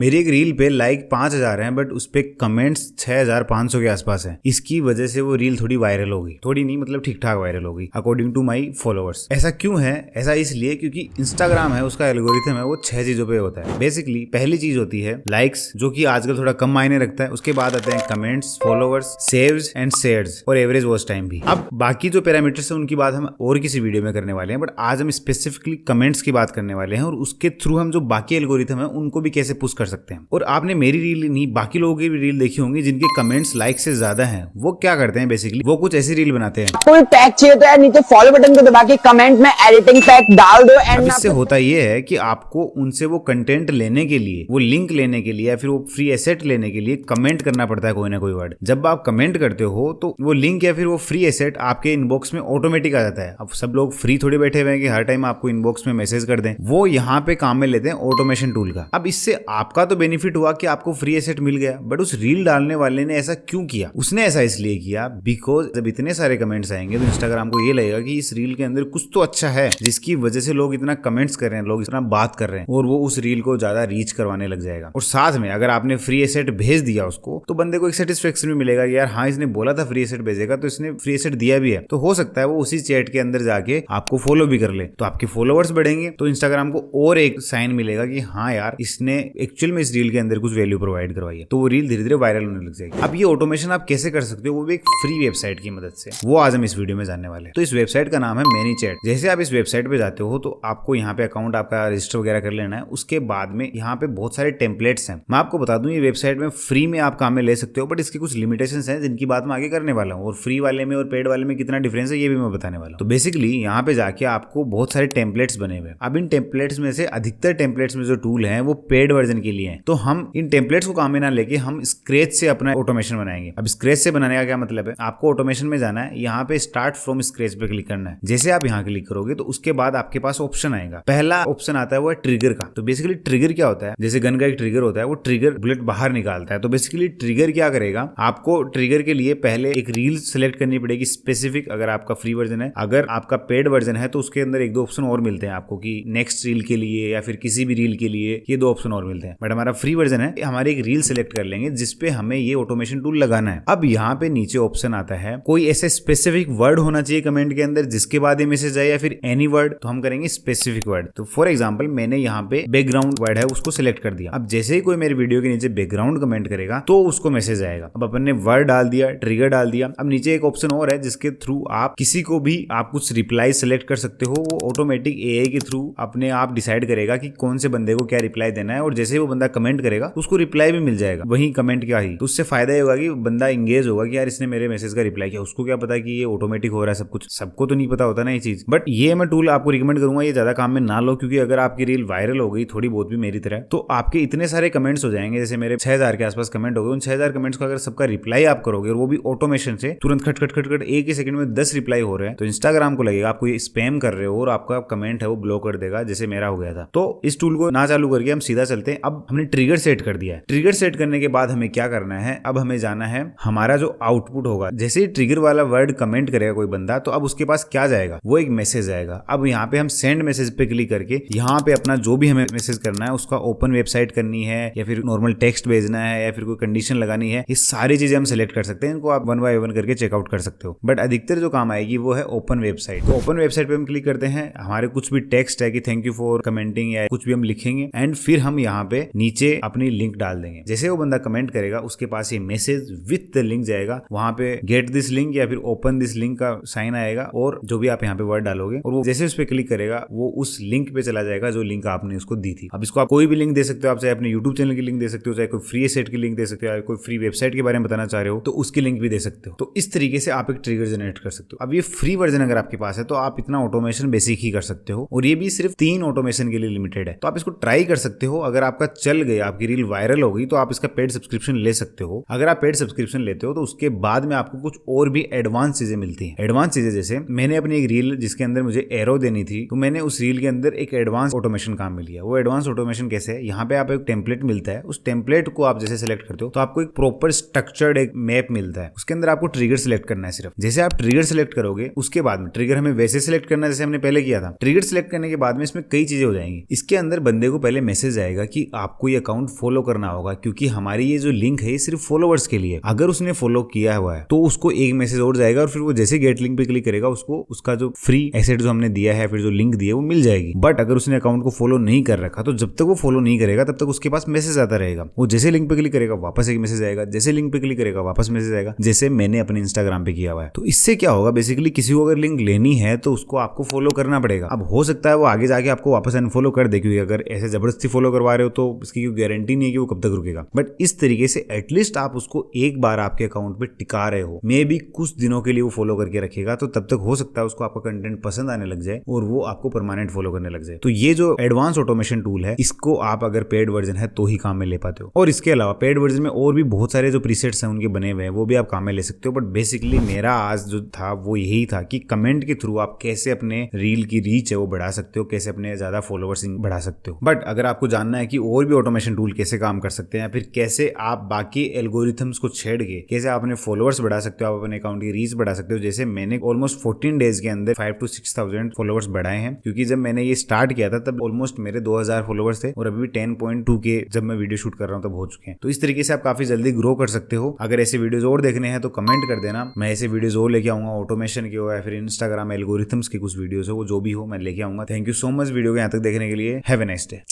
मेरी एक रील पे लाइक 5000 हैं बट उस पे कमेंट्स 6500 के आसपास हैं। इसकी वजह से वो रील थोड़ी वायरल हो गई, थोड़ी नहीं मतलब ठीक ठाक वायरल हो गई अकॉर्डिंग टू माई फॉलोअर्स। ऐसा क्यों है? ऐसा इसलिए क्योंकि इंस्टाग्राम है, उसका एल्गोरिथम है वो 6 चीजों पे होता है। बेसिकली पहली चीज होती है लाइक्स, जो कि आजकल थोड़ा कम मायने रखता है। उसके बाद आते हैं comments, followers, saves and shares और एवरेज वॉच टाइम भी। अब बाकी जो पैरामीटर्स है उनकी बात हम और किसी वीडियो में करने वाले हैं, बट आज हम स्पेसिफिकली कमेंट्स की बात करने वाले हैं और उसके थ्रू हम जो बाकी एल्गोरिथम है उनको भी कैसे पुश कर सकते हैं। और आपने मेरी रील नहीं बाकी लोगों की भी रील देखी होंगी जिनके कमेंट्स लाइक से ज्यादा हैं। वो क्या करते हैं बेसिकली, वो कुछ ऐसी रील बनाते हैं। कोई पैक चाहिए तो यार नीचे फॉलो बटन को दबा के कमेंट में एडिटिंग पैक डाल दो। एंड इससे होता ये है कि आपको उनसे वो कंटेंट लेने के लिए, वो लिंक लेने के लिए या फिर वो फ्री एसेट लेने के लिए कमेंट करना पड़ता है कोई ना कोई वर्ड। जब आप कमेंट करते हो तो वो लिंक या फिर वो फ्री एसेट आपके इनबॉक्स में ऑटोमेटिक आ जाता है। अब सब लोग फ्री थोड़ी बैठे हुए हैं कि हर टाइम आपको इनबॉक्स में मैसेज कर दें। वो यहाँ पे काम में लेते हैं ऑटोमेशन टूल का। अब इससे आपका तो बेनिफिट हुआ कि आपको फ्री एसेट मिल गया, बट उस रील डालने वाले ने ऐसा क्यों किया? उसने ऐसा इसलिए किया बिकॉज जब इतने सारे कमेंट्स आएंगे तो इंस्टाग्राम को ये लगेगा कि इस रील के अंदर कुछ तो अच्छा है जिसकी वजह से लोग इतना कमेंट्स कर रहे हैं, लोग इतना बात कर रहे हैं, और वो उस रील को ज्यादा रीच करवाने लग जाएगा। और साथ में अगर आपने फ्री एसेट भेज दिया उसको तो बंदे को एक सेटिस्फेक्शन भी मिलेगा कि यार हाँ इसने बोला था फ्री एसेट भेजेगा तो इसने फ्री एसेट दिया भी है। तो हो सकता है वो उसी चैट के अंदर जाके आपको फॉलो भी कर ले, तो आपके फॉलोअर्स बढ़ेंगे, तो इंस्टाग्राम को और एक साइन मिलेगा कि हाँ यार इसने एक्चुअल में इस रील के अंदर कुछ वैल्यू प्रोवाइड करवाई है। तो वो रील धीरे धीरे वायरल होने लग जाएगी। अब ये ऑटोमेशन आप कैसे कर सकते हो, वो भी एक फ्री वेबसाइट की मदद से, वो आज हम इस वीडियो में जानने वाले हैं। तो इस वेबसाइट का नाम है ManyChat। जैसे आप इस वेबसाइट पे जाते हो तो आपको यहाँ पे अकाउंट आपका रजिस्टर वगैरह कर लेना है। उसके बाद में यहाँ पे बहुत सारे टेम्पलेट्स हैं। मैं आपको बता दूं ये वेबसाइट में फ्री में आप काम में ले सकते हो, बट इसकी कुछ लिमिटेशंस हैं जिनकी बात मैं आगे करने वाला हूँ। और फ्री वाले में और पेड वाले में कितना डिफरेंस है ये भी मैं बताने वाला हूँ। तो बेसिकली यहाँ पे जाके आपको बहुत सारे टेम्पलेट्स बने हुए हैं। अब इन टेम्पलेट्स में से अधिकतर टेम्पलेट्स में जो टूल है वो पेड वर्जन के लिए है। तो हम इन टेम्पलेट्स को काम में ना लेके हम स्क्रैच से अपना ऑटोमेशन बनाएंगे। अब स्क्रैच से बनाने का क्या मतलब है, आपको ऑटोमेशन में जाना है, यहाँ पे स्टार्ट फ्रॉम स्क्रैच पे क्लिक करना है। जैसे आप यहाँ क्लिक करोगे तो उसके बाद आपके पास ऑप्शन आएगा। पहला ऑप्शन आता है वो है ट्रिगर का। तो बेसिकली ट्रिगर क्या होता है, जैसे गन का एक ट्रिगर होता है, वो ट्रिगर बुलेट बाहर निकालता है। तो बेसिकली ट्रिगर क्या करेगा, आपको ट्रिगर के लिए पहले एक रील सेलेक्ट करनी पड़ेगी स्पेसिफिक, अगर आपका फ्री वर्जन है। अगर आपका पेड वर्जन है तो उसके अंदर एक दो ऑप्शन और मिलते हैं आपको कि नेक्स्ट रील के लिए या फिर किसी भी रील के लिए, ये दो ऑप्शन और मिलते हैं। बट हमारा फ्री वर्जन है, हमारे एक रील सेलेक्ट कर लेंगे जिसपे हमें ये ऑटोमेशन टूल लगाना है। अब यहाँ पे नीचे ऑप्शन आता है कोई ऐसे स्पेसिफिक वर्ड होना चाहिए कमेंट के अंदर जिसके बाद ये मैसेज आए या फिर एनी वर्ड, तो हम करेंगे स्पेसिफिक वर्ड। तो फॉर एग्जांपल मैंने यहाँ पे बैकग्राउंड वर्ड है उसको सिलेक्ट कर दिया। अब जैसे ही कोई मेरे वीडियो के नीचे बैकग्राउंड कमेंट करेगा तो उसको मैसेज आएगा। अब अपन ने वर्ड डाल दिया, ट्रिगर डाल दिया। अब नीचे एक ऑप्शन और है जिसके थ्रू आप किसी को भी आप कुछ रिप्लाई सिलेक्ट कर सकते हो। वो ऑटोमेटिक एआई के थ्रू अपने आप डिसाइड करेगा कि कौन से बंदे को क्या रिप्लाई देना है, और जैसे ही वो बंदा कमेंट करेगा तो उसको रिप्लाई भी मिल जाएगा वही कमेंट क्या ही। तो उससे फायदा ये होगा कि बंदा इंगेज होगा कि यार इसने मेरे मैसेज का रिप्लाई किया। उसको क्या पता कि ये ऑटोमेटिक हो रहा है सब कुछ, सबको तो नहीं पता होता ना ये चीज। बट ये मैं टूल आपको रिकमेंड करूंगा, ये ज्यादा काम में ना लो, क्योंकि अगर आपकी रील वायरल हो गई थोड़ी बहुत भी मेरी तरह, तो आपके इतने सारे कमेंट्स हो जाएंगे। जैसे मेरे 6000 के आसपास कमेंट हो गए, उन 6000 कमेंट्स को अगर सबका रिप्लाई आप करोगे और वो भी ऑटोमेशन से तुरंत खट खट खट खट एक ही सेकंड में 10 रिप्लाई हो रहे हैं, तो इंस्टाग्राम को लगेगा आप कोई स्पैम कर रहे हो और आपका कमेंट है वो ब्लॉक कर देगा, जैसे मेरा हो गया था। तो इस टूल को ना चालू करके हम सीधा चलते हैं। अब हमने ट्रिगर सेट कर दिया है। ट्रिगर सेट करने के बाद हमें क्या करना है, अब हमें जाना है हमारा जो आउटपुट होगा। जैसे ही ट्रिगर वाला वर्ड कमेंट करेगा कोई बंदा तो अब उसके पास क्या जाएगा, वो एक मैसेज आएगा। अब यहाँ पे हम सेंड मैसेज पे क्लिक करके यहाँ पे अपना जो भी हमें मैसेज करना है, उसका ओपन वेबसाइट करनी है या फिर नॉर्मल टेक्स्ट भेजना है या फिर कोई कंडीशन लगानी है, ये सारी चीजें हम सेलेक्ट कर सकते हैं। इनको आप 1 बाय 1 करके चेकआउट कर सकते हो। बट अधिकतर जो काम आएगी वो है ओपन वेबसाइट। तो ओपन वेबसाइट पे हम क्लिक करते हैं, हमारे कुछ भी टेक्स्ट है कि थैंक यू फॉर कमेंटिंग या कुछ भी हम लिखेंगे, एंड फिर हम यहाँ पे नीचे अपनी लिंक डाल देंगे। जैसे वो बंदा कमेंट करेगा उसके पास ये मैसेज विथ द लिंक जाएगा। वहां पे गेट दिस लिंक या फिर ओपन दिस लिंक का साइन आएगा, और जो भी आप यहाँ पे वर्ड डालोगे और वो जैसे उस पे क्लिक करेगा वो उस लिंक पे चला जाएगा जो लिंक आपने उसको दी थी। अब इसको आप कोई भी लिंक दे सकते हो, आप चाहे अपने यूट्यूब चैनल की लिंक दे सकते हो, चाहे कोई फ्री एसेट की लिंक दे सकते हो, कोई फ्री वेबसाइट के बारे में बताना चाह रहे हो तो उसकी लिंक भी दे सकते हो। तो इस तरीके से आप एक ट्रिगर जनरेट कर सकते हो। अब ये फ्री वर्जन अगर आपके पास है तो आप इतना ऑटोमेशन बेसिक ही कर सकते हो, और ये भी सिर्फ 3 ऑटोमेशन के लिए लिमिटेड है। तो आप इसको ट्राई कर सकते हो। अगर आपका चल गया, आपकी रील वायरल हो गई, तो आप इसका पेड सब्सक्रिप्शन ले सकते हो। अगर आप पेड सब्सक्रिप्शन लेते हो तो उसके बाद में आपको कुछ और भी एडवांस चीजें मिलती हैं। एडवांस चीजें जैसे मैंने अपनी एक रील जिसके अंदर मुझे एरो देनी थी, तो मैंने उस रील के अंदर एक एडवांस ऑटोमेशन काम मिल गया। वो एडवांस ऑटोमेशन कैसे है, यहाँ पे आप एक टेम्पलेट मिलता है, उस टेम्पलेट को आप जैसे सेलेक्ट करते हो तो आपको एक प्रॉपर स्ट्रक्चर्ड एक मैप मिलता है। उसके अंदर आपको ट्रिगर सिलेक्ट करना है सिर्फ। जैसे आप ट्रिगर सिलेक्ट करोगे उसके बाद में ट्रिगर हमें वैसे सिलेक्ट करना है जैसे हमने पहले किया था। ट्रिगर सिलेक्ट करने के बाद में इसमें कई चीजें हो जाएंगी। इसके अंदर बंदे को पहले मैसेज आएगा कि आपको ये अकाउंट फॉलो करना होगा, क्योंकि हमारी ये जो लिंक है ये सिर्फ फॉलोवर्स के लिए। अगर उसने फॉलो किया हुआ है तो उसको एक मैसेज और जाएगा और फिर वो जैसे गेट लिंक पे क्लिक करेगा उसको उसका जो फ्री एसेट जो हमने दिया है, फिर जो लिंक दिया है वो मिल जाएगी। बट अगर उसने अकाउंट को फॉलो नहीं कर रखा तो जब तक वो फॉलो नहीं करेगा तब तक उसके पास मैसेज आता रहेगा। वो जैसे लिंक पे क्लिक करेगा वापस एक मैसेज आएगा, जैसे लिंक पे क्लिक करेगा वापस मैसेज आएगा, जैसे मैंने अपने इंस्टाग्राम पे किया हुआ है। तो इससे क्या होगा, बेसिकली किसी को अगर लिंक लेनी है तो उसको आपको फॉलो करना पड़ेगा। अब हो सकता है वो आगे जाके आपको वापस अनफॉलो कर दे, क्योंकि अगर ऐसे जबरदस्ती फॉलो करवा रहे हो तो इसकी कोई गारंटी नहीं है कि वो कब तक रुकेगा। बट इस तरीके से एटलीस्ट आप उसको एक बार आपके अकाउंट पे टिका रहे हो, मे बी कुछ दिनों के लिए वो फॉलो करके रखेगा, तो तब तक हो सकता है उसको आपका कंटेंट पसंद आने लग जाए और वो आपको परमानेंट फॉलो करने लग जाए। तो ये जो एडवांस ऑटोमेशन टूल है इसको आप अगर पेड वर्जन है तो ही काम में ले पाते हो। और इसके अलावा पेड वर्जन में और भी बहुत सारे जो प्रीसेट्स हैं उनके बने हुए हैं वो भी आप काम में ले सकते हो। बट बेसिकली मेरा आज जो था वो यही था कि कमेंट के थ्रू आप कैसे अपने रील की रीच है वो बढ़ा सकते हो, कैसे अपने ज्यादा फॉलोवर्स बढ़ा सकते हो। बट अगर आपको जानना है कि और भी ऑटोमेशन टूल कैसे काम कर सकते हैं, या फिर कैसे आप बाकी एल्गोरिथम्स को छेड़ के कैसे आप अपने फॉलोवर्स बढ़ा सकते हो, आप अपने अकाउंट की रीच बढ़ा सकते हो, जैसे मैंने ऑलमोस्ट 14 डेज के अंदर 5 to 6,000 फॉलोवर्स बढ़ाए हैं। क्योंकि जब मैंने ये स्टार्ट किया था तब ऑलमोस्ट मेरे 2000 फॉलोवर्स थे और अभी भी 10.2 के जब मैं वीडियो शूट कर रहा हूँ तब हो चुके हैं। तो इस तरीके से आप काफी जल्दी ग्रो कर सकते हो। अगर ऐसे वीडियोज और देखने हैं तो कमेंट कर देना, मैं ऐसे वीडियोज और लेके आऊंगा, ऑटोमेशन के हो या फिर इंस्टाग्राम एल्गोरिथम्स के कुछ वीडियोज हो, वो जो भी हो मैं लेके आऊंगा। Thank you so much video को यहाँ तक देखने के लिए। Have a nice day.